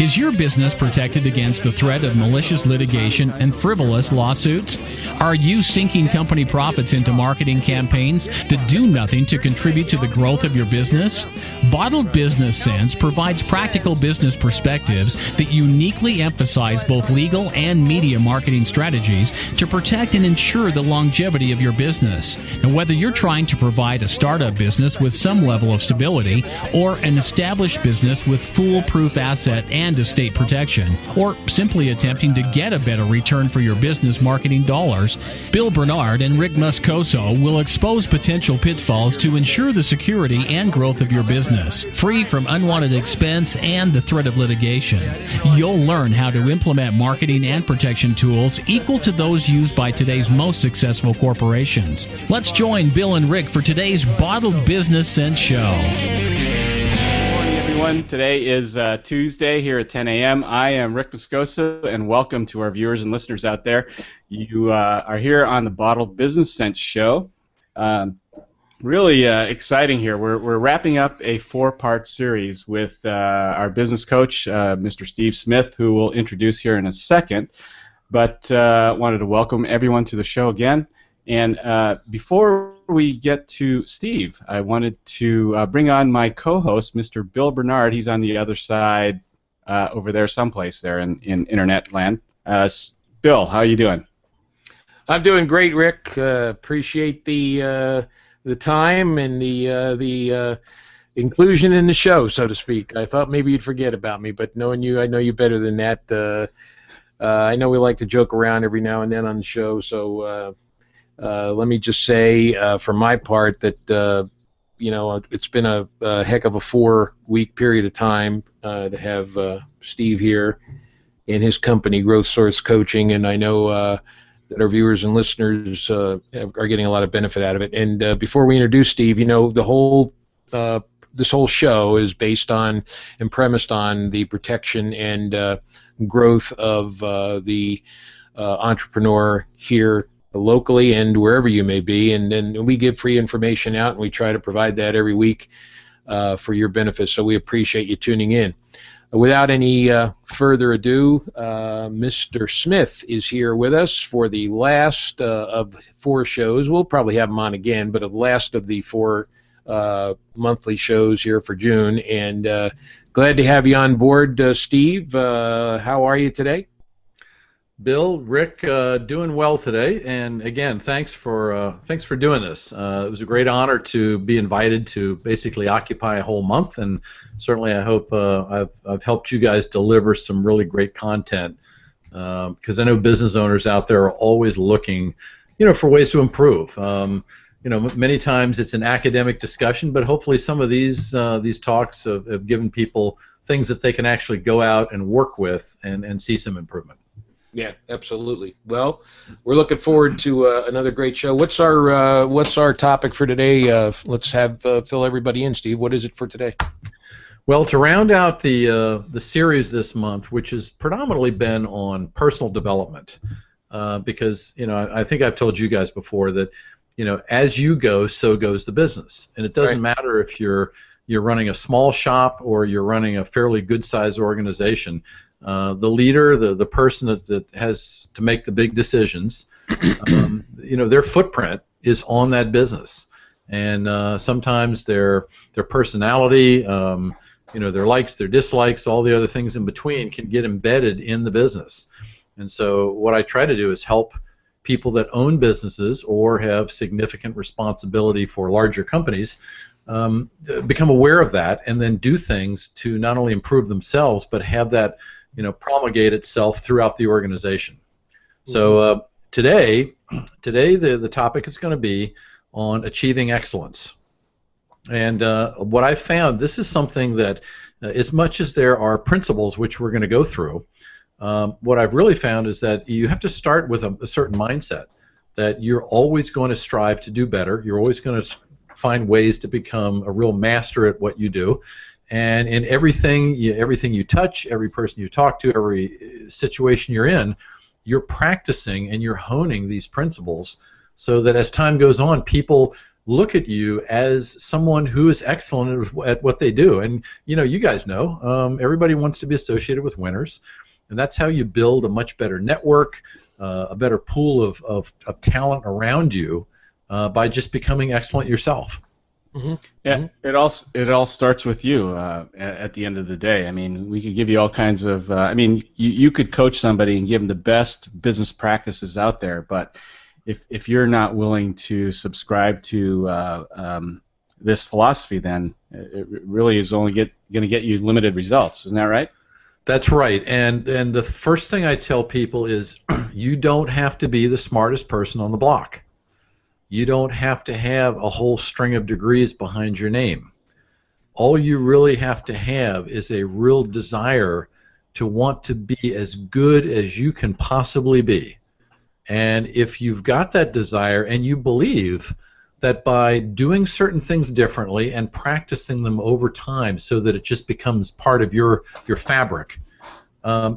Is your business protected against the threat of malicious litigation and frivolous lawsuits? Are you sinking company profits into marketing campaigns that do nothing to contribute to the growth of your business? Bottled Business Sense provides practical business perspectives that uniquely emphasize both legal and media marketing strategies to protect and ensure the longevity of your business. And whether you're trying to provide a startup business with some level of stability or an established business with foolproof asset and estate protection, or simply attempting to get a better return for your business marketing dollars, Bill Bernard and Rick Moscoso will expose potential pitfalls to ensure the security and growth of your business, free from unwanted expense and the threat of litigation. You'll learn how to implement marketing and protection tools equal to those used by today's most successful corporations. Let's join Bill and Rick for today's Bottled Business Sense show. Today is Tuesday here at 10 a.m. I am Rick Moscoso, and welcome to our viewers and listeners out there. You are here on the Bottled Business Sense show. Really exciting here. We're wrapping up a 4-part series with our business coach, Mr. Steve Smith, who we'll introduce here in a second. But wanted to welcome everyone to the show again. And before we get to Steve, I wanted to bring on my co-host, Mr. Bill Bernard. He's on the other side over there someplace there in internet land. Bill, how are you doing? I'm doing great, Rick. Appreciate the time and the inclusion in the show, so to speak. I thought maybe you'd forget about me, but knowing you, I know you better than that. I know we like to joke around every now and then on the show, so let me just say, for my part, that it's been a heck of a 4-week period of time to have Steve here in his company, Growth Source Coaching, and I know that our viewers and listeners are getting a lot of benefit out of it. And before we introduce Steve, the whole this whole show is based on and premised on the protection and growth of the entrepreneur here locally and wherever you may be, and then we give free information out, and we try to provide that every week for your benefit, so we appreciate you tuning in. Without any further ado, Mr. Smith is here with us for the last of 4 shows. We'll probably have him on again, but the last of the 4 monthly shows here for June, and glad to have you on board, Steve. How are you today? Bill, Rick, doing well today, and again, thanks for doing this. It was a great honor to be invited to basically occupy a whole month, and certainly I hope I've helped you guys deliver some really great content, because I know business owners out there are always looking, for ways to improve. Many times it's an academic discussion, but hopefully some of these talks have given people things that they can actually go out and work with and see some improvement. Yeah, absolutely. Well, we're looking forward to another great show. What's our topic for today? Let's have fill everybody in, Steve. What is it for today? Well, to round out the series this month, which has predominantly been on personal development, because I think I've told you guys before that as you go, so goes the business, and it doesn't matter if you're running a small shop or you're running a fairly good-sized organization. The leader, the person that has to make the big decisions, their footprint is on that business, and sometimes their personality, their likes, their dislikes, all the other things in between can get embedded in the business. And so what I try to do is help people that own businesses or have significant responsibility for larger companies become aware of that, and then do things to not only improve themselves but have that promulgate itself throughout the organization. So today the topic is going to be on achieving excellence. And what I found, this is something that as much as there are principles which we're going to go through, what I've really found is that you have to start with a certain mindset, that you're always going to strive to do better. You're always going to find ways to become a real master at what you do. And in everything you touch, every person you talk to, every situation you're in, you're practicing and you're honing these principles so that as time goes on, people look at you as someone who is excellent at what they do. And you guys know, everybody wants to be associated with winners, and that's how you build a much better network, a better pool of talent around you by just becoming excellent yourself. Mm-hmm. Yeah, it all starts with you at the end of the day. I mean, we could give you all kinds of. You could coach somebody and give them the best business practices out there, but if you're not willing to subscribe to this philosophy, then it really is only going to get you limited results. Isn't that right? That's right. And the first thing I tell people is you don't have to be the smartest person on the block. You don't have to have a whole string of degrees behind your name. All you really have to have is a real desire to want to be as good as you can possibly be. And if you've got that desire and you believe that by doing certain things differently and practicing them over time so that it just becomes part of your fabric,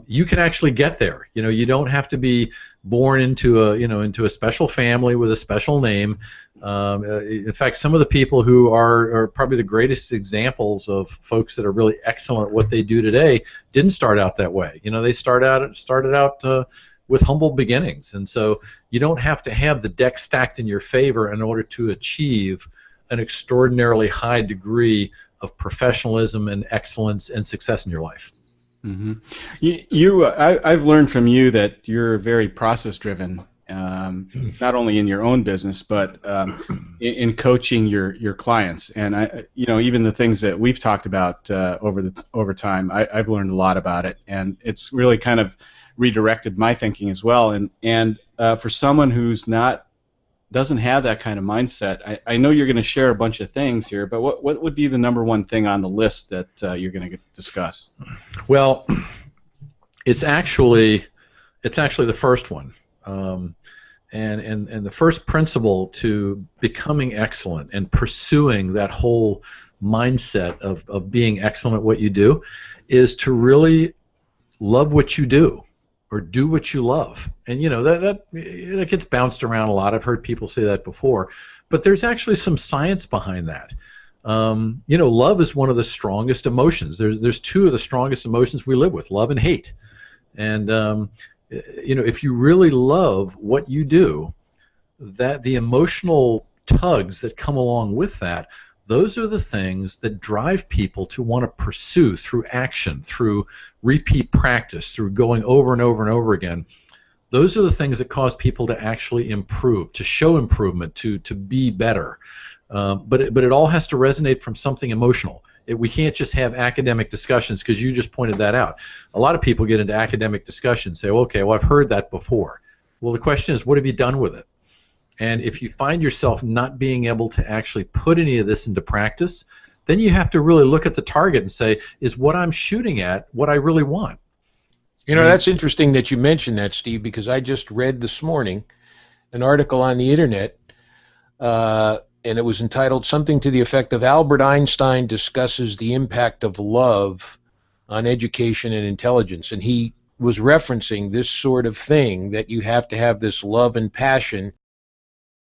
you can actually get there. You don't have to be born into a special family with a special name. In fact, some of the people who are probably the greatest examples of folks that are really excellent at what they do today didn't start out that way. They started out with humble beginnings, and so you don't have to have the deck stacked in your favor in order to achieve an extraordinarily high degree of professionalism and excellence and success in your life. Mm-hmm. I've learned from you that you're very process-driven, not only in your own business, but in coaching your clients. And even the things that we've talked about over time, I've learned a lot about it, and it's really kind of redirected my thinking as well. And for someone who's doesn't have that kind of mindset, I know you're going to share a bunch of things here, but what would be the number one thing on the list that you're going to discuss? Well, it's actually the first one, and the first principle to becoming excellent and pursuing that whole mindset of being excellent at what you do is to really love what you do. Or do what you love, and that gets bounced around a lot. I've heard people say that before, but there's actually some science behind that. Love is one of the strongest emotions. There's two of the strongest emotions we live with: love and hate. And if you really love what you do, that the emotional tugs that come along with that, those are the things that drive people to want to pursue through action, through repeat practice, through going over and over and over again. Those are the things that cause people to actually improve, to show improvement, to be better. But it all has to resonate from something emotional. We can't just have academic discussions, because you just pointed that out. A lot of people get into academic discussions and say, okay, well, I've heard that before. Well, the question is, what have you done with it? And if you find yourself not being able to actually put any of this into practice, then you have to really look at the target and say, is what I'm shooting at what I really want? That's interesting that you mentioned that, Steve, because I just read this morning an article on the internet, and it was entitled something to the effect of Albert Einstein discusses the impact of love on education and intelligence. And he was referencing this sort of thing, that you have to have this love and passion,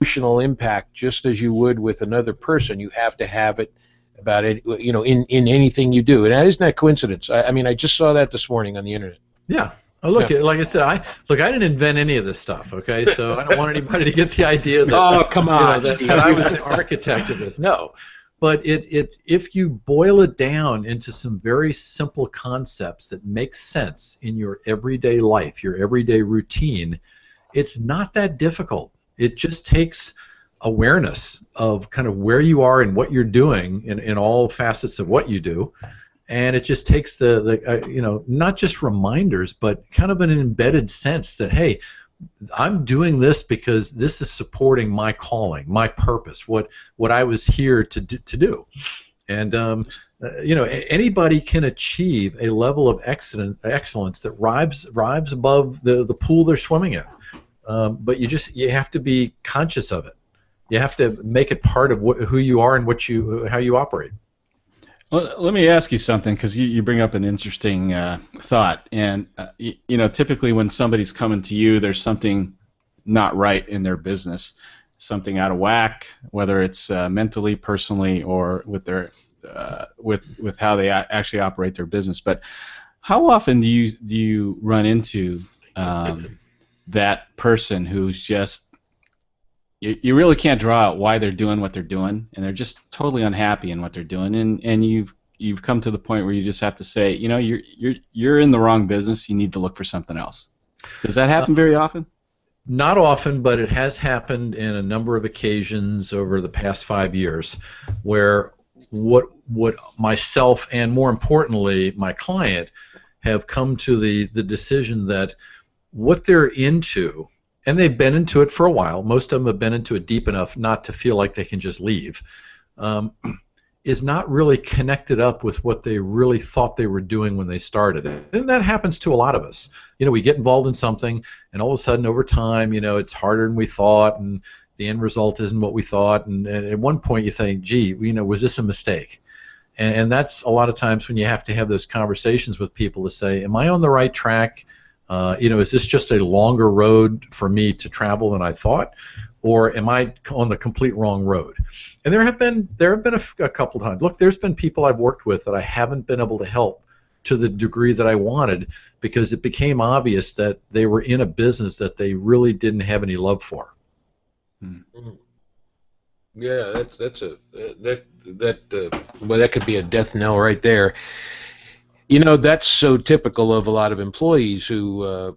emotional impact, just as you would with another person. You have to have it about it, in anything you do. And isn't that coincidence? I just saw that this morning on the internet. Yeah. Oh, look, like I said, I didn't invent any of this stuff, okay? So I don't want anybody to get the idea that, oh, come on, that I was the architect of this. No. But if you boil it down into some very simple concepts that make sense in your everyday life, your everyday routine, it's not that difficult. It just takes awareness of kind of where you are and what you're doing in all facets of what you do, and it just takes the not just reminders, but kind of an embedded sense that, hey, I'm doing this because this is supporting my calling, my purpose, what I was here to do. And anybody can achieve a level of excellence that rives above the pool they're swimming in. But you have to be conscious of it. You have to make it part of who you are and how you operate. Well, let me ask you something, because you bring up an interesting thought. And typically when somebody's coming to you, there's something not right in their business. something out of whack, whether it's mentally, personally, or with their with how they actually operate their business. But how often do you run into that person who's just you really can't draw out why they're doing what they're doing, and they're just totally unhappy in what they're doing, and you've come to the point where you just have to say, you're in the wrong business. You need to look for something else. Does that happen very often? Not often, but it has happened in a number of occasions over the past 5 years, where what myself and more importantly my client have come to the decision that what they're into, and they've been into it for a while, most of them have been into it deep enough not to feel like they can just leave, is not really connected up with what they really thought they were doing when they started. And that happens to a lot of us. We get involved in something, and all of a sudden over time, it's harder than we thought, and the end result isn't what we thought, and at one point you think, gee, was this a mistake? And that's a lot of times when you have to have those conversations with people to say, am I on the right track? Is this just a longer road for me to travel than I thought, or am I on the complete wrong road? And there have been a couple times. Look, there's been people I've worked with that I haven't been able to help to the degree that I wanted because it became obvious that they were in a business that they really didn't have any love for. Yeah, that could be a death knell right there. That's so typical of a lot of employees who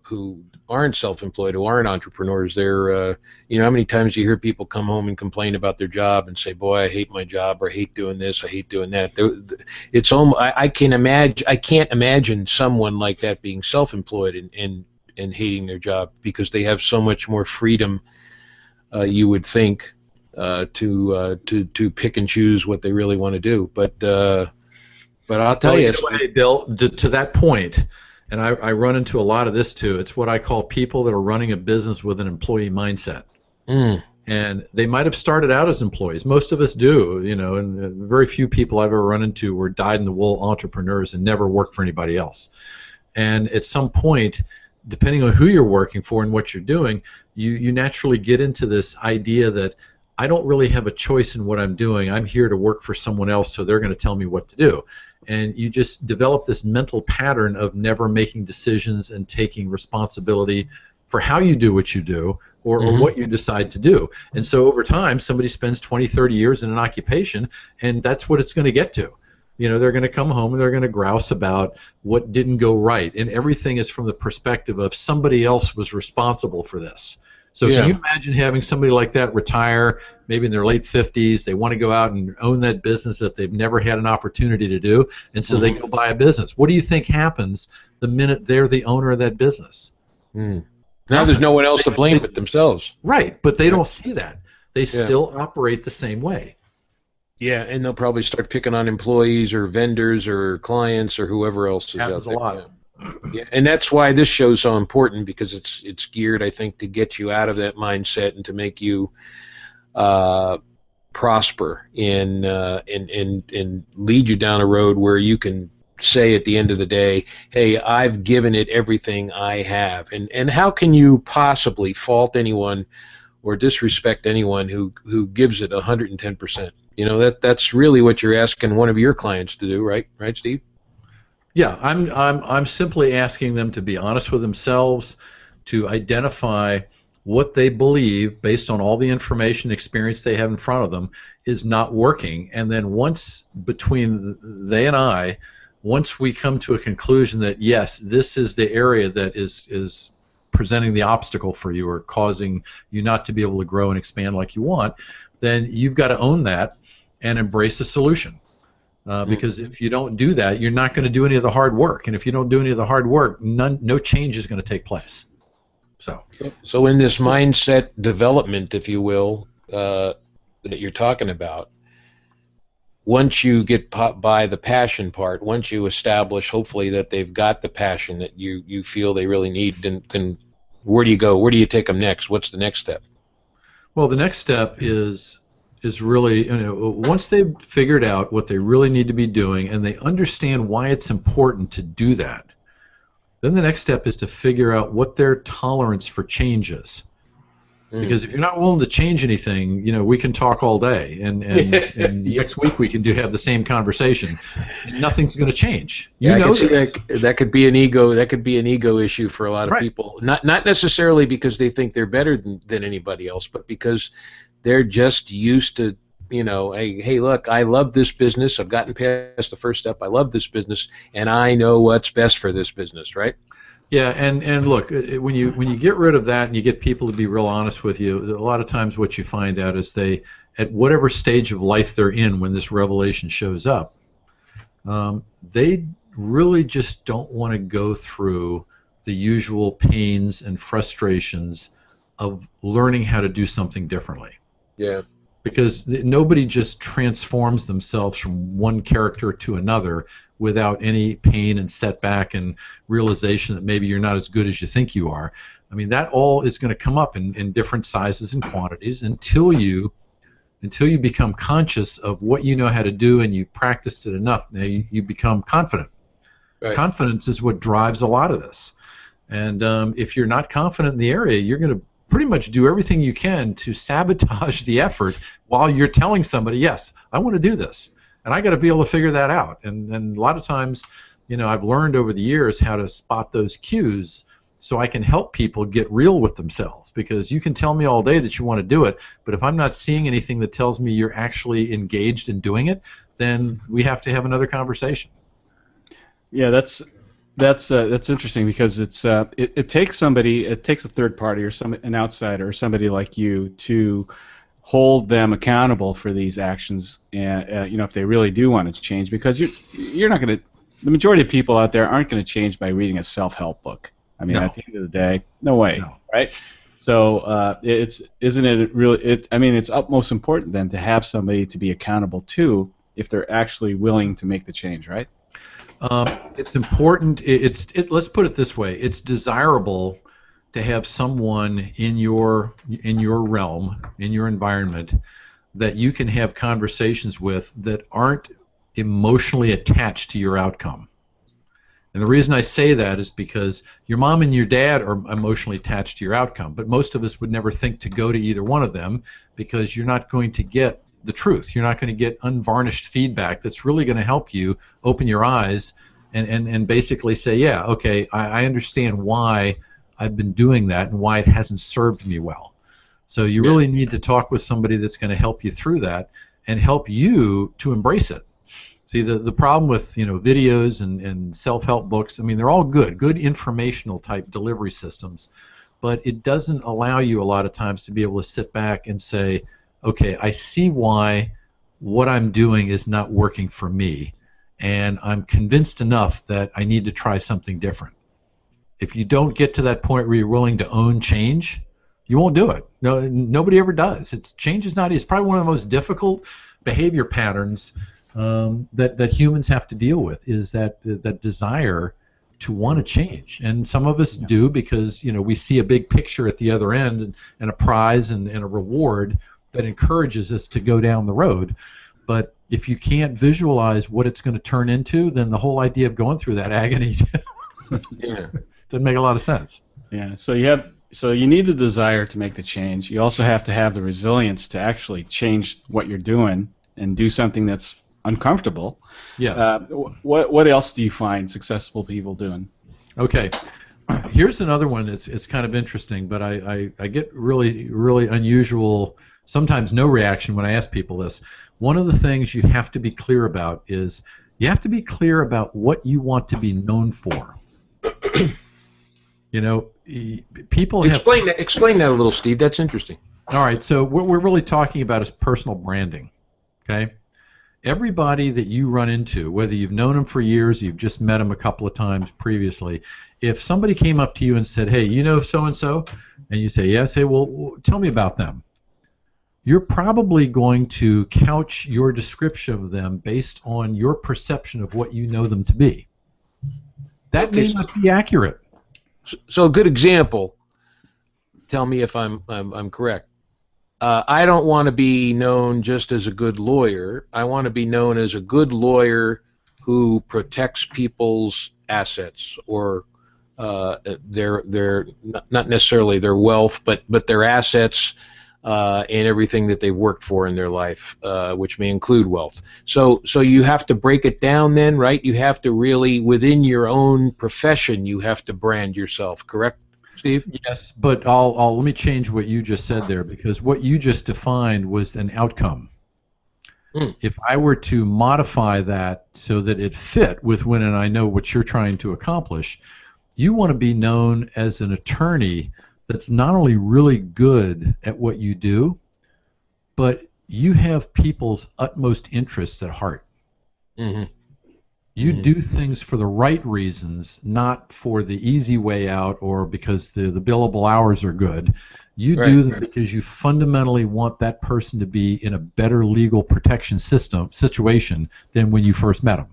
aren't self-employed, who aren't entrepreneurs. They're, how many times do you hear people come home and complain about their job and say, "Boy, I hate my job," or "I hate doing this, I hate doing that." It's almost, I can't imagine someone like that being self-employed and hating their job because they have so much more freedom. You would think to pick and choose what they really want to do, but I'll tell you, Bill, to that point, and I run into a lot of this too. It's what I call people that are running a business with an employee mindset. And they might have started out as employees. Most of us do, and very few people I've ever run into were dyed-in-the-wool entrepreneurs and never worked for anybody else. And at some point, depending on who you're working for and what you're doing, you naturally get into this idea that I don't really have a choice in what I'm doing. I'm here to work for someone else, so they're going to tell me what to do. And you just develop this mental pattern of never making decisions and taking responsibility for how you do what you do or what you decide to do. And so over time, somebody spends 20, 30 years in an occupation, and that's what it's going to get to. They're going to come home and they're going to grouse about what didn't go right. And everything is from the perspective of somebody else was responsible for this. So can you imagine having somebody like that retire, maybe in their late 50s, they want to go out and own that business that they've never had an opportunity to do, and so they go buy a business. What do you think happens the minute they're the owner of that business? Now there's no one else to blame but themselves. Right, but they don't see that. They still operate the same way. Yeah, and they'll probably start picking on employees or vendors or clients or whoever else is Happens out there. a lot. Yeah, and that's why this show's so important, because it's geared, I think, to get you out of that mindset and to make you prosper and lead you down a road where you can say at the end of the day, hey, I've given it everything I have. And how can you possibly fault anyone or disrespect anyone who gives it 110%? That's really what you're asking one of your clients to do, right? Right, Steve? Yeah, I'm simply asking them to be honest with themselves, to identify what they believe based on all the information and experience they have in front of them is not working, and then once between they and I, once we come to a conclusion that yes, this is the area that is presenting the obstacle for you or causing you not to be able to grow and expand like you want, then you've got to own that and embrace the solution. Because if you don't do that, you're not going to do any of the hard work, and if you don't do any of the hard work, no change is going to take place. So in this mindset development, if you will, that you're talking about, once you get by the passion part, once you establish, hopefully, that they've got the passion that you feel they really need, then where do you go? Where do you take them next? What's the next step? Well, the next step is really, once they've figured out what they really need to be doing and they understand why it's important to do that, then the next step is to figure out what their tolerance for change is. Because if you're not willing to change anything, we can talk all day, and next week we can have the same conversation. And nothing's going to change. Yeah, I can see that could be an ego. That could be an ego issue for a lot of people. Not necessarily because they think they're better than anybody else, but because they're just used to, hey, look, I love this business. I've gotten past the first step. I love this business, and I know what's best for this business, right? Yeah, and look, when you get rid of that and you get people to be real honest with you, a lot of times what you find out is they, at whatever stage of life they're in when this revelation shows up, they really just don't want to go through the usual pains and frustrations of learning how to do something differently. Yeah. Because nobody just transforms themselves from one character to another without any pain and setback and realization that maybe you're not as good as you think you are. I mean, that all is going to come up in different sizes and quantities until you become conscious of what you know how to do and you practiced it enough. Now you become confident. Right. Confidence is what drives a lot of this. And if you're not confident in the area, you're going to pretty much do everything you can to sabotage the effort while you're telling somebody, yes, I want to do this, and I got to be able to figure that out. And a lot of times, I've learned over the years how to spot those cues so I can help people get real with themselves, because you can tell me all day that you want to do it, but if I'm not seeing anything that tells me you're actually engaged in doing it, then we have to have another conversation. Yeah, that's interesting, because it takes a third party or an outsider or somebody like you to hold them accountable for these actions, and if they really do want to change, because you're not going to. The majority of people out there aren't going to change by reading a self-help book. I mean, at the end of the day, no way, right? So isn't it really? It's utmost important then to have somebody to be accountable to if they're actually willing to make the change, right? It's important. Let's put it this way: it's desirable to have someone in your realm, in your environment, that you can have conversations with that aren't emotionally attached to your outcome. And the reason I say that is because your mom and your dad are emotionally attached to your outcome, but most of us would never think to go to either one of them, because you're not going to get the truth. You're not going to get unvarnished feedback that's really going to help you open your eyes and basically say, yeah, okay, I understand why I've been doing that and why it hasn't served me well. So you really need to talk with somebody that's going to help you through that and help you to embrace it. See, the problem with videos and self-help books, they're all good informational type delivery systems, but it doesn't allow you a lot of times to be able to sit back and say, okay, I see why what I'm doing is not working for me, and I'm convinced enough that I need to try something different. If you don't get to that point where you're willing to own change, you won't do it. No, nobody ever does. Change is not easy. It's probably one of the most difficult behavior patterns that humans have to deal with, is that desire to want to change. And some of us do, because we see a big picture at the other end and a prize and a reward that encourages us to go down the road. But if you can't visualize what it's going to turn into, then the whole idea of going through that agony doesn't make a lot of sense. Yeah. So you need the desire to make the change. You also have to have the resilience to actually change what you're doing and do something that's uncomfortable. Yes. What else do you find successful people doing? Okay. Here's another one that's kind of interesting, but I get really, really unusual, sometimes no reaction when I ask people this. One of the things you have to be clear about is you have to be clear about what you want to be known for. People explain that a little, Steve. That's interesting. All right, so what we're really talking about is personal branding. Okay, everybody that you run into, whether you've known them for years, you've just met them a couple of times previously, if somebody came up to you and said, "Hey, you know so and so," and you say, "Yes," hey, well, tell me about them. You're probably going to couch your description of them based on your perception of what you know them to be. That may not be accurate. So a good example. Tell me if I'm correct. I don't want to be known just as a good lawyer. I want to be known as a good lawyer who protects people's assets or their not necessarily their wealth, but their assets and everything that they've worked for in their life, which may include wealth. So you have to break it down then, right? You have to really, within your own profession, you have to brand yourself, correct, Steve? Yes, but I'll let me change what you just said there, because what you just defined was an outcome. If I were to modify that so that it fit with when and I know what you're trying to accomplish, you want to be known as an attorney that's not only really good at what you do, but you have people's utmost interests at heart. Mm-hmm. You do things for the right reasons, not for the easy way out or because the billable hours are good. You do them because you fundamentally want that person to be in a better legal protection situation than when you first met them.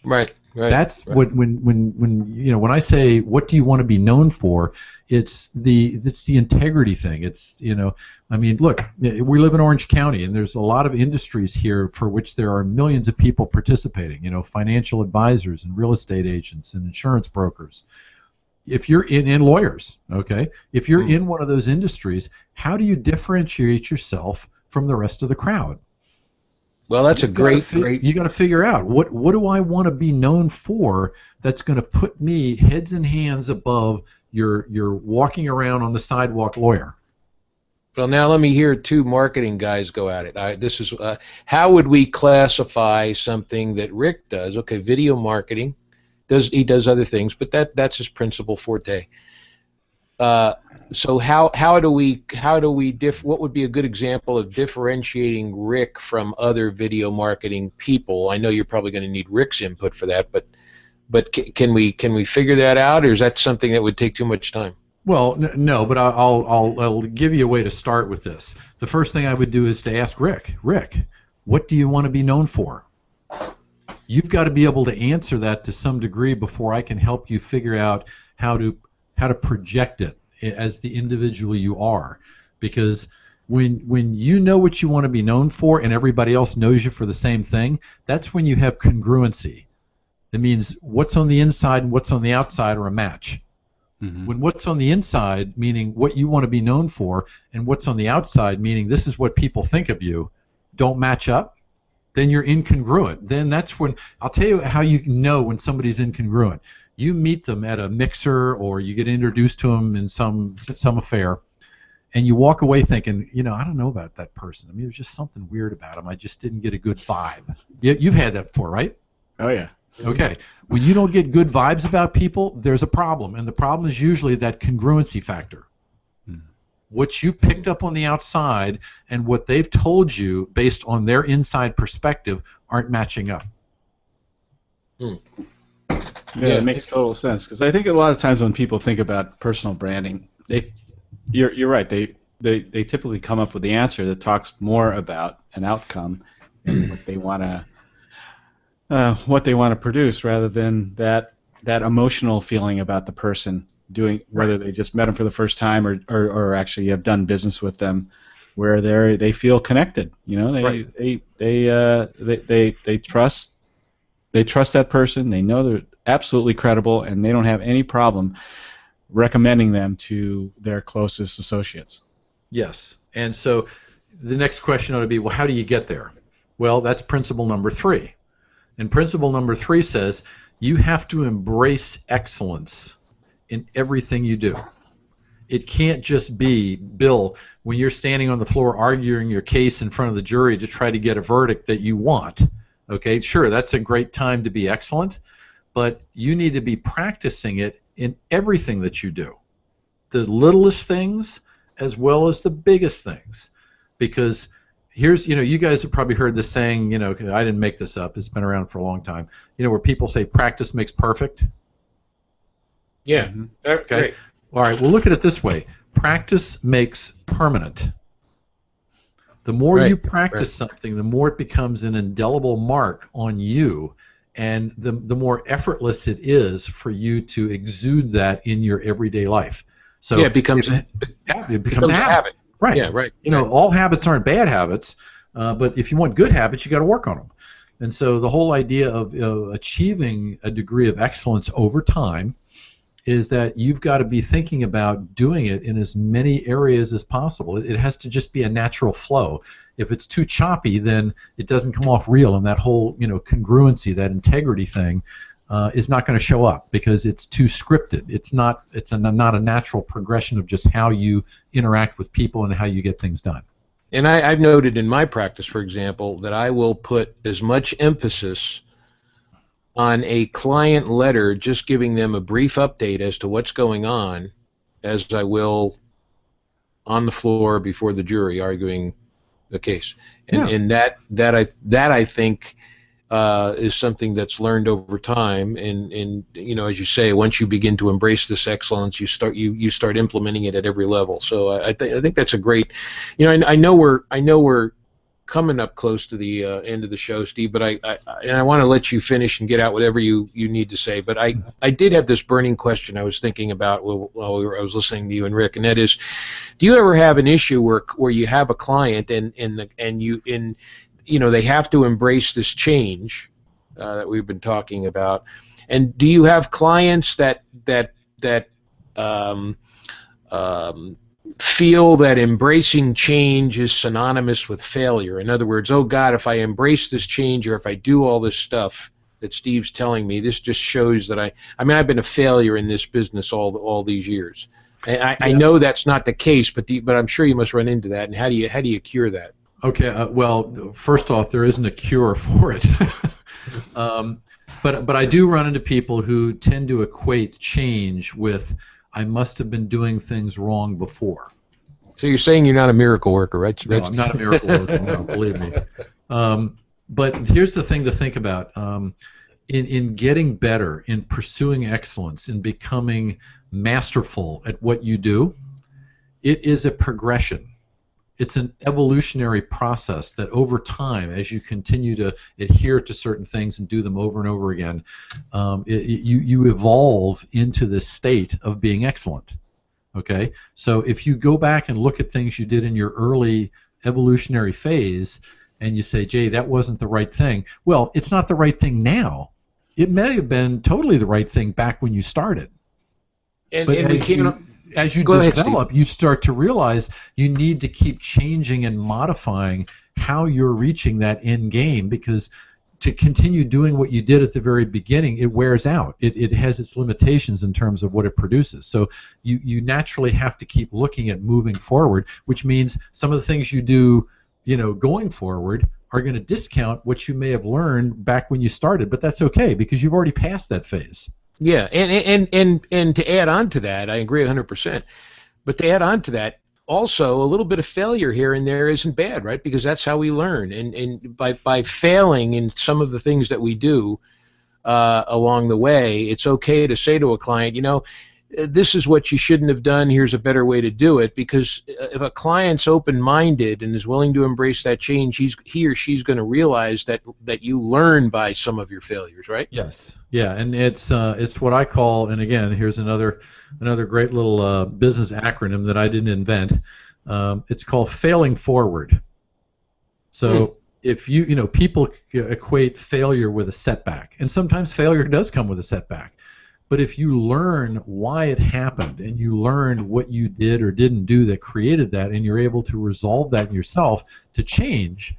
Right. That's what when I say what do you want to be known for, it's the integrity thing. It's I mean, look, we live in Orange County and there's a lot of industries here for which there are millions of people participating. Financial advisors and real estate agents and insurance brokers. If you're in lawyers, okay, if you're in one of those industries, how do you differentiate yourself from the rest of the crowd? Well, that's great. You got to figure out what do I want to be known for that's going to put me heads and hands above your walking around on the sidewalk lawyer. Well, now let me hear two marketing guys go at it. This is how would we classify something that Rick does? Okay, video marketing. He does other things, but that's his principal forte. So how do we what would be a good example of differentiating Rick from other video marketing people? I know you're probably going to need Rick's input for that, but can we figure that out, or is that something that would take too much time? Well, no, but I'll give you a way to start with this. The first thing I would do is to ask Rick, what do you want to be known for? You've got to be able to answer that to some degree before I can help you figure out how to project it as the individual you are. Because when you know what you want to be known for and everybody else knows you for the same thing, that's when you have congruency. It means what's on the inside and what's on the outside are a match. Mm-hmm. When what's on the inside, meaning what you want to be known for, and what's on the outside, meaning this is what people think of you, don't match up, then you're incongruent. Then that's when, I'll tell you how you know when somebody's incongruent. You meet them at a mixer or you get introduced to them in some affair, and you walk away thinking, I don't know about that person. I mean, there's just something weird about him. I just didn't get a good vibe. You've had that before, right? Oh, yeah. Okay. When you don't get good vibes about people, there's a problem, and the problem is usually that congruency factor. What you've picked up on the outside and what they've told you based on their inside perspective aren't matching up. Yeah, it makes total sense, because I think a lot of times when people think about personal branding, you're right. They typically come up with the answer that talks more about an outcome and what they want to produce, rather than that emotional feeling about the person doing, whether they just met them for the first time or actually have done business with them, where they feel connected. They trust that person. They know they're absolutely credible, and they don't have any problem recommending them to their closest associates. Yes, and so the next question ought to be, well, how do you get there? Well, that's principle number 3. And principle number 3 says you have to embrace excellence in everything you do. It can't just be, Bill, when you're standing on the floor arguing your case in front of the jury to try to get a verdict that you want. Okay, sure, that's a great time to be excellent, but you need to be practicing it in everything that you do. The littlest things as well as the biggest things. Because here's, you guys have probably heard this saying, I didn't make this up, it's been around for a long time, where people say practice makes perfect. Yeah. Mm-hmm. Okay. Great. All right. Well, look at it this way. Practice makes permanent. The more you practice something, the more it becomes an indelible mark on you, and the more effortless it is for you to exude that in your everyday life. So it becomes a habit. Right. Yeah. Right. All habits aren't bad habits, but if you want good habits, you got to work on them. And so the whole idea of achieving a degree of excellence over time is that you've got to be thinking about doing it in as many areas as possible. It has to just be a natural flow. If it's too choppy, then it doesn't come off real, and that whole congruency, that integrity thing, is not going to show up because it's too scripted. It's not a natural progression of just how you interact with people and how you get things done. And I've noted in my practice, for example, that I will put as much emphasis on a client letter, just giving them a brief update as to what's going on, as I will on the floor before the jury arguing the case. And that I think is something that's learned over time. And as you say, once you begin to embrace this excellence, you start implementing it at every level. So I think that's a great. I know we're coming up close to the end of the show, Steve, but I want to let you finish and get out whatever you need to say. But I did have this burning question I was thinking about while I was listening to you and Rick, and that is, do you ever have an issue where you have a client and they have to embrace this change that we've been talking about, and do you have clients that feel that embracing change is synonymous with failure? In other words, oh God, if I embrace this change or if I do all this stuff that Steve's telling me, this just shows that I've been a failure in this business all these years. And I know that's not the case, but I'm sure you must run into that. And how do you cure that? Okay, well, first off, there isn't a cure for it. But I do run into people who tend to equate change with, I must have been doing things wrong before. So you're saying you're not a miracle worker, right? No, I'm not a miracle worker, no, believe me. But here's the thing to think about. In getting better, in pursuing excellence, in becoming masterful at what you do, it is a progression. It's an evolutionary process that over time, as you continue to adhere to certain things and do them over and over again, you evolve into this state of being excellent. Okay? So if you go back and look at things you did in your early evolutionary phase and you say, Jay, that wasn't the right thing, well, it's not the right thing now. It may have been totally the right thing back when you started. As you develop, you start to realize you need to keep changing and modifying how you're reaching that end game, because to continue doing what you did at the very beginning, it wears out. It has its limitations in terms of what it produces. So you naturally have to keep looking at moving forward, which means some of the things you do, going forward are going to discount what you may have learned back when you started, but that's okay because you've already passed that phase. Yeah, and to add on to that, I agree 100%. But to add on to that, also a little bit of failure here and there isn't bad, right? Because that's how we learn. And by failing in some of the things that we do along the way, it's okay to say to a client, this is what you shouldn't have done. Here's a better way to do it. Because if a client's open-minded and is willing to embrace that change, he or she's going to realize that you learn by some of your failures, right? Yes. Yeah, and it's what I call, and again, here's another great little business acronym that I didn't invent. It's called failing forward. So if people equate failure with a setback, and sometimes failure does come with a setback. But if you learn why it happened and you learn what you did or didn't do that created that, and you're able to resolve that in yourself to change,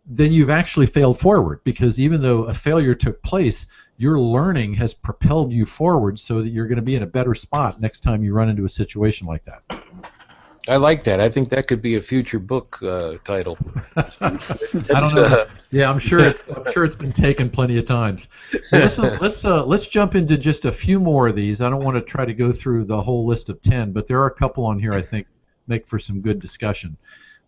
then you've actually failed forward, because even though a failure took place, your learning has propelled you forward so that you're going to be in a better spot next time you run into a situation like that. I like that. I think that could be a future book title. I don't know. Yeah, I'm sure it's been taken plenty of times. Let's jump into just a few more of these. I don't want to try to go through the whole list of 10, but there are a couple on here I think make for some good discussion.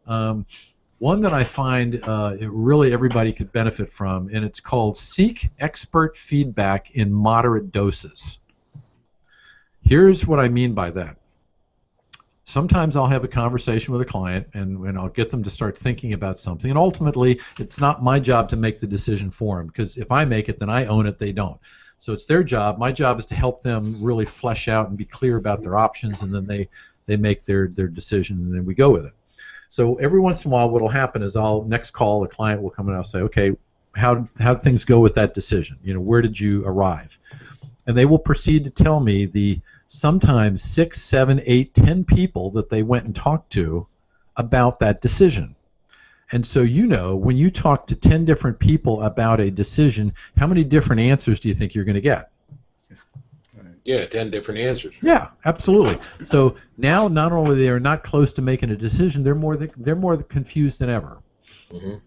One that I find really everybody could benefit from, and it's called Seek Expert Feedback in Moderate Doses. Here's what I mean by that. Sometimes I'll have a conversation with a client and I'll get them to start thinking about something, and ultimately it's not my job to make the decision for them, because if I make it, then I own it, they don't. So it's their job. My job is to help them really flesh out and be clear about their options, and then they make their decision, and then we go with it. So every once in a while what will happen is next call a client will come and I'll say, okay, how things go with that decision? Where did you arrive? and they will proceed to tell me the sometimes 6, 7, 8, 10 people that they went and talked to about that decision. And so, you know, when you talk to 10 different people about a decision, how many different answers do you think you're going to get? Yeah, 10 different answers. Yeah, absolutely. So now, not only they are not close to making a decision, they're more confused than ever. Mm-hmm.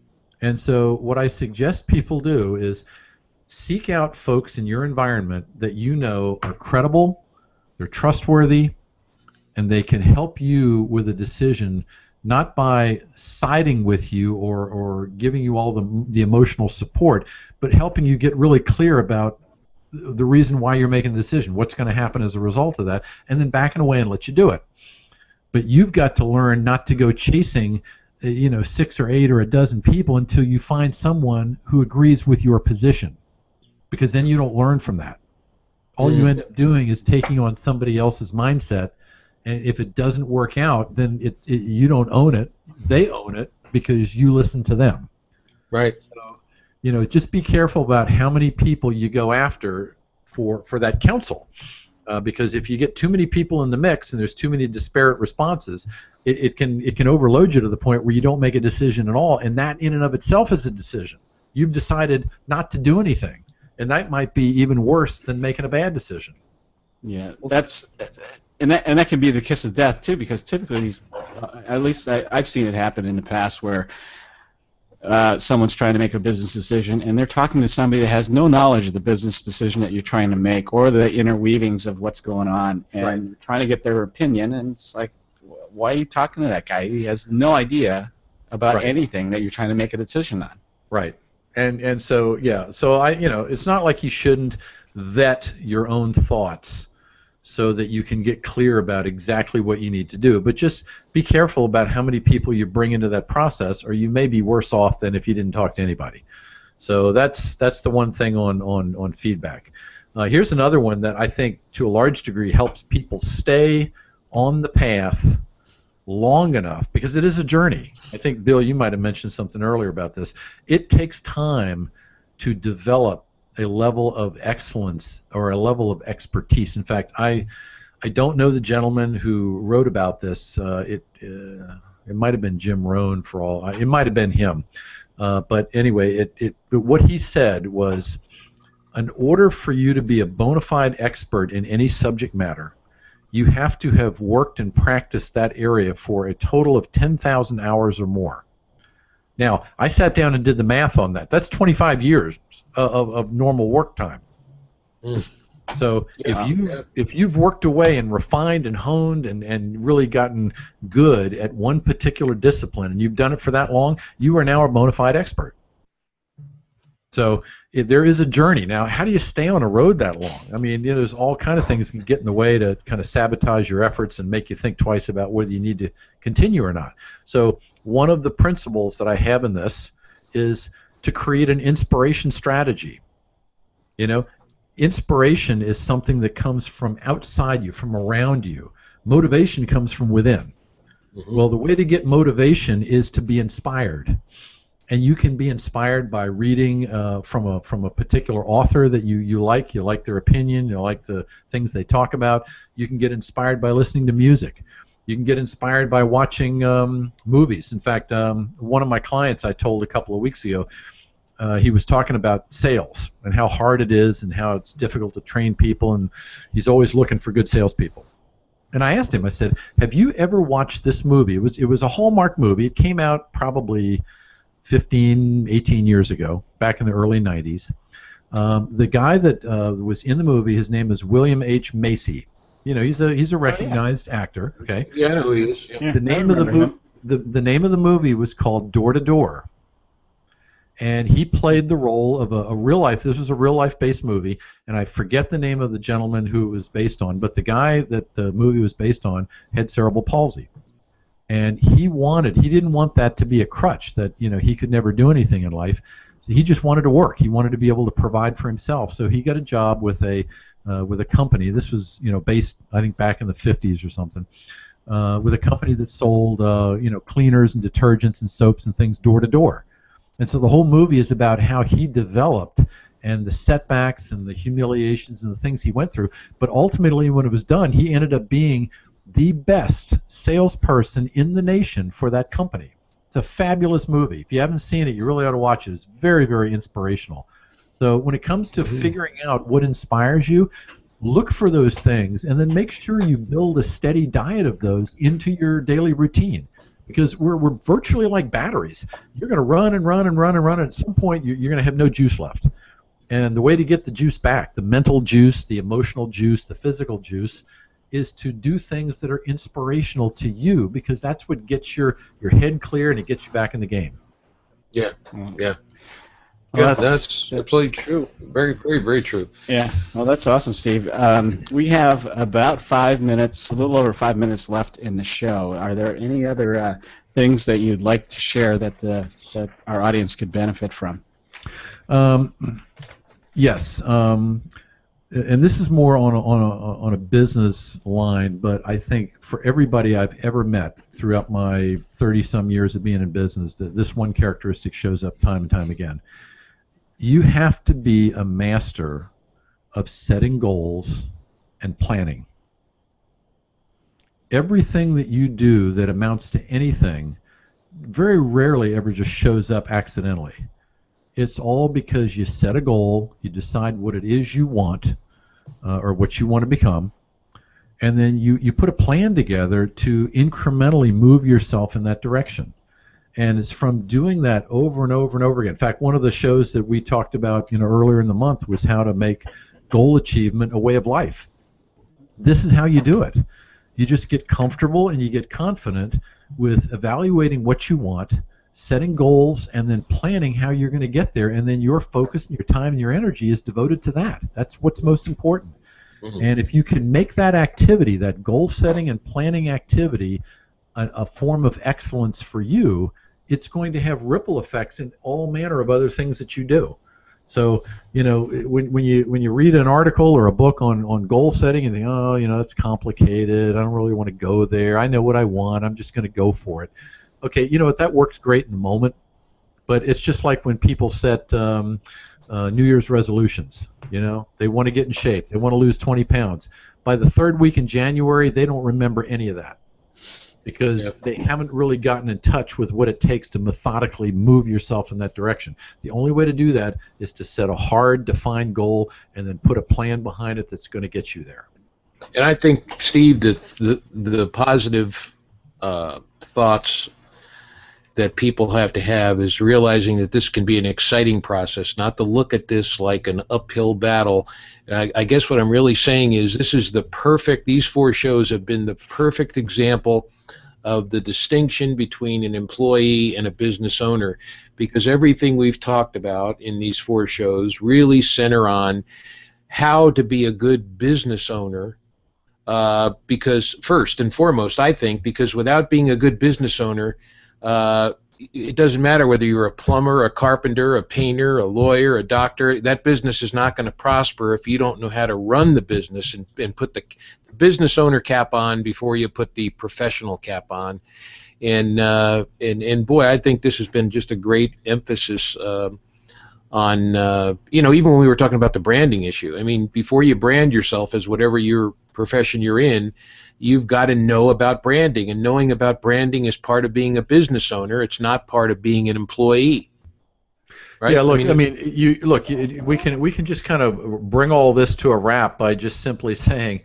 And so, what I suggest people do is seek out folks in your environment that you know are credible, they're trustworthy, and they can help you with a decision, not by siding with you or giving you all the emotional support, but helping you get really clear about the reason why you're making the decision, what's going to happen as a result of that, and then backing away and let you do it. But you've got to learn not to go chasing 6 or 8 or a dozen people until you find someone who agrees with your position, because then you don't learn from that. All you end up doing is taking on somebody else's mindset, and if it doesn't work out, then you don't own it. They own it because you listen to them. Right. So, just be careful about how many people you go after for that counsel, because if you get too many people in the mix and there's too many disparate responses, it can overload you to the point where you don't make a decision at all, and that in and of itself is a decision. You've decided not to do anything, and that might be even worse than making a bad decision. Yeah, and that can be the kiss of death too, because typically these, at least I've seen it happen in the past, where someone's trying to make a business decision and they're talking to somebody that has no knowledge of the business decision that you're trying to make or the interweavings of what's going on, and you're trying to get their opinion, and it's like, why are you talking to that guy? He has no idea about anything that you're trying to make a decision on. Right. And so, yeah, so it's not like you shouldn't vet your own thoughts so that you can get clear about exactly what you need to do, but just be careful about how many people you bring into that process, or you may be worse off than if you didn't talk to anybody. So that's the one thing on feedback. Here's another one that I think to a large degree helps people stay on the path long enough, because it is a journey. I think, Bill, you might have mentioned something earlier about this. It takes time to develop a level of excellence or a level of expertise. In fact, I don't know the gentleman who wrote about this. It might have been Jim Rohn for all. It might have been him. But anyway, what he said was, in order for you to be a bona fide expert in any subject matter, you have to have worked and practiced that area for a total of 10,000 hours or more. Now, I sat down and did the math on that. That's 25 years of normal work time. So if you've worked away and refined and honed and really gotten good at one particular discipline, and you've done it for that long, you are now a bona fide expert. So there is a journey. Now, how do you stay on a road that long? I mean, there's all kind of things that can get in the way to kind of sabotage your efforts and make you think twice about whether you need to continue or not. So one of the principles that I have in this is to create an inspiration strategy. Inspiration is something that comes from outside you, from around you. Motivation comes from within. Well, the way to get motivation is to be inspired. And you can be inspired by reading from a particular author that you like their opinion, you like the things they talk about. You can get inspired by listening to music. You can get inspired by watching movies. In fact, one of my clients I told a couple of weeks ago, he was talking about sales and how hard it is and how it's difficult to train people, and he's always looking for good salespeople. And I asked him, I said, have you ever watched this movie? It was a Hallmark movie. It came out probably 15, 18 years ago, back in the early 90s. The guy that was in the movie, his name is William H. Macy. He's a recognized actor. Okay. Yeah, I know who he is. Yeah. The name of the name of the movie was called Door to Door, and he played the role of a real life. This was a real life based movie, and I forget the name of the gentleman who it was based on, but the guy that the movie was based on had cerebral palsy. And he didn't want that to be a crutch, that he could never do anything in life. So he just wanted to work. He wanted to be able to provide for himself. So he got a job with a company. This was based, I think, back in the 50s or something, with a company that sold cleaners and detergents and soaps and things door to door. And so the whole movie is about how he developed and the setbacks and the humiliations and the things he went through. But ultimately, when it was done, he ended up being the best salesperson in the nation for that company. It's a fabulous movie. If you haven't seen it, you really ought to watch it. It's very, very inspirational. So when it comes to figuring out what inspires you, look for those things and then make sure you build a steady diet of those into your daily routine. Because we're virtually like batteries. You're going to run and run and run and run, and at some point you're going to have no juice left. And the way to get the juice back, the mental juice, the emotional juice, the physical juice, is to do things that are inspirational to you, because that's what gets your head clear and it gets you back in the game. Yeah. Well, that's absolutely true. Very, very, very true. Yeah, well, that's awesome, Steve. We have about 5 minutes, a little over 5 minutes left in the show. Are there any other things that you'd like to share that our audience could benefit from? Yes, and this is more on a business line, but I think for everybody I've ever met throughout my 30-some years of being in business, this one characteristic shows up time and time again. You have to be a master of setting goals and planning. Everything that you do that amounts to anything very rarely ever just shows up accidentally. It's all because you set a goal, you decide what it is you want, or what you want to become, and then you put a plan together to incrementally move yourself in that direction. And it's from doing that over and over and over again. In fact, one of the shows that we talked about earlier in the month was how to make goal achievement a way of life. This is how you do it. You just get comfortable and you get confident with evaluating what you want, setting goals, and then planning how you're going to get there, and then your focus and your time and your energy is devoted to that. That's what's most important. Mm-hmm. And if you can make that activity, that goal setting and planning activity, a form of excellence for you, it's going to have ripple effects in all manner of other things that you do. So, when you read an article or a book on goal setting and think, oh, that's complicated, I don't really want to go there, I know what I want, I'm just going to go for it. Okay, that works great in the moment, but it's just like when people set New Year's resolutions. They want to get in shape, they want to lose 20 pounds. By the third week in January, they don't remember any of that, because they haven't really gotten in touch with what it takes to methodically move yourself in that direction. The only way to do that is to set a hard, defined goal and then put a plan behind it that's going to get you there. And I think, Steve, that the positive thoughts that people have to have is realizing that this can be an exciting process, not to look at this like an uphill battle. I guess what I'm really saying is these 4 shows have been the perfect example of the distinction between an employee and a business owner, because everything we've talked about in these 4 shows really center on how to be a good business owner, because first and foremost, I think, because without being a good business owner, it doesn't matter whether you're a plumber, a carpenter, a painter, a lawyer, a doctor. That business is not going to prosper if you don't know how to run the business and put the business owner cap on before you put the professional cap on. And boy, I think this has been just a great emphasis on even when we were talking about the branding issue. I mean, before you brand yourself as whatever your profession you're in, you've got to know about branding, and knowing about branding is part of being a business owner. It's not part of being an employee. Right? Yeah, look, we can just kind of bring all this to a wrap by just simply saying,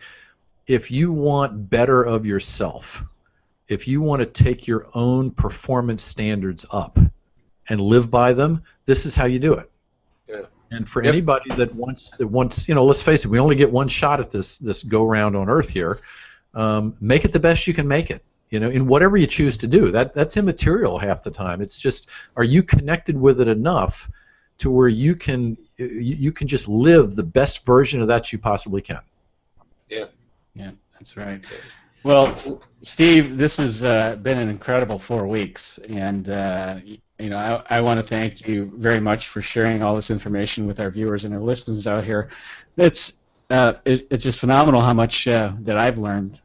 if you want better of yourself, if you want to take your own performance standards up and live by them, this is how you do it. Yeah. And for anybody that wants, let's face it, we only get one shot at this go round on Earth here. Make it the best you can make it. In whatever you choose to do. That's immaterial half the time. It's just, are you connected with it enough to where you can just live the best version of that you possibly can? Yeah, that's right. Well, Steve, this has been an incredible 4 weeks, and I want to thank you very much for sharing all this information with our viewers and our listeners out here. It's just phenomenal how much that I've learned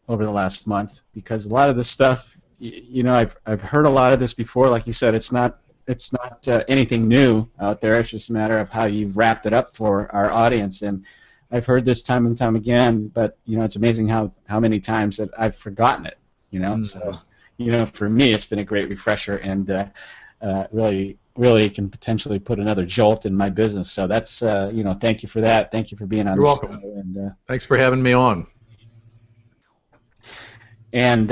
over the last month, because a lot of this stuff, I've heard a lot of this before. Like you said, it's not it's not anything new out there. It's just a matter of how you've wrapped it up for our audience. And I've heard this time and time again, but it's amazing how many times that I've forgotten it. So for me, it's been a great refresher, and really can potentially put another jolt in my business. So that's thank you for that. Thank you for being on. You're the welcome. show. And thanks for having me on. And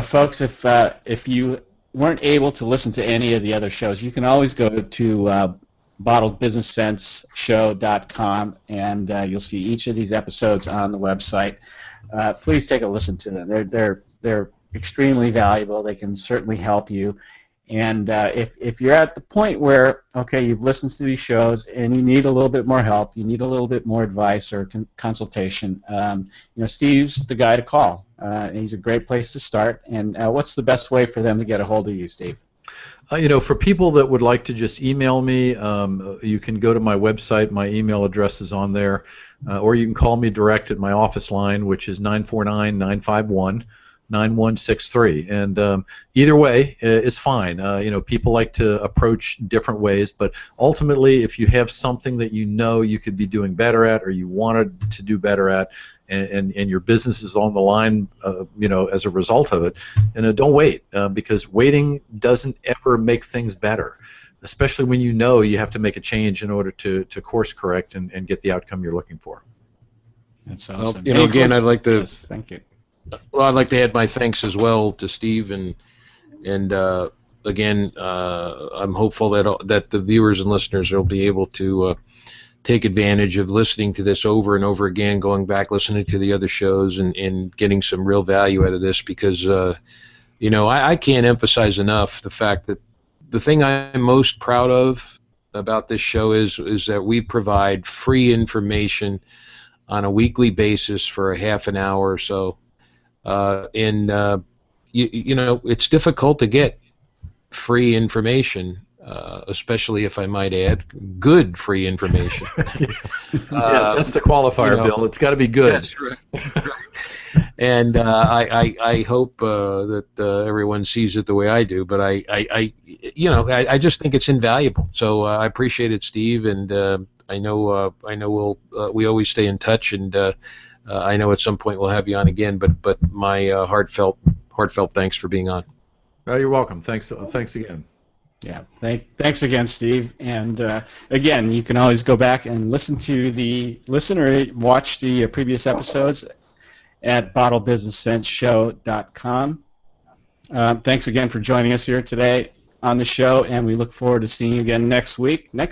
folks, if you weren't able to listen to any of the other shows, you can always go to bottledbusinesssenseshow.com, and you'll see each of these episodes on the website. Please take a listen to them. They're extremely valuable. They can certainly help you. And if you're at the point where, okay, you've listened to these shows and you need a little bit more help, you need a little bit more advice or consultation, Steve's the guy to call. He's a great place to start. And what's the best way for them to get a hold of you, Steve? For people that would like to just email me, you can go to my website. My email address is on there. Or you can call me direct at my office line, which is 949-951-9163. And either way is fine. People like to approach different ways, but ultimately, if you have something that you could be doing better at, or you wanted to do better at, and your business is on the line, as a result of it, don't wait, because waiting doesn't ever make things better, especially when you have to make a change in order to course correct and get the outcome you're looking for. That's awesome. Well, again, I'd like to. Yes, thank you. Well, I'd like to add my thanks as well to Steve, and again, I'm hopeful that the viewers and listeners will be able to take advantage of listening to this over and over again, going back, listening to the other shows, and getting some real value out of this, because I can't emphasize enough the fact that the thing I'm most proud of about this show is that we provide free information on a weekly basis for a half an hour or so. It's difficult to get free information, especially, if I might add, good free information. Yes, that's the qualifier, Bill. It's got to be good. That's right. And I hope that everyone sees it the way I do. But I just think it's invaluable. So I appreciate it, Steve, and I know we always stay in touch, and I know at some point we'll have you on again. But my heartfelt thanks for being on. Oh, you're welcome. Thanks again. Yeah, thanks again, Steve. And again, you can always go back and listen or watch the previous episodes at bottledbusinesssenseshow.com. Thanks again for joining us here today on the show, and we look forward to seeing you again next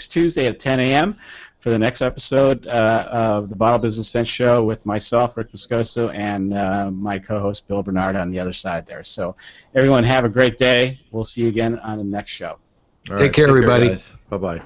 Tuesday at 10 a.m. for the next episode of the Bottle Business Sense Show with myself, Rick Moscoso, and my co-host, Bill Bernard, on the other side there. So everyone have a great day. We'll see you again on the next show. Take care, everybody. Bye-bye.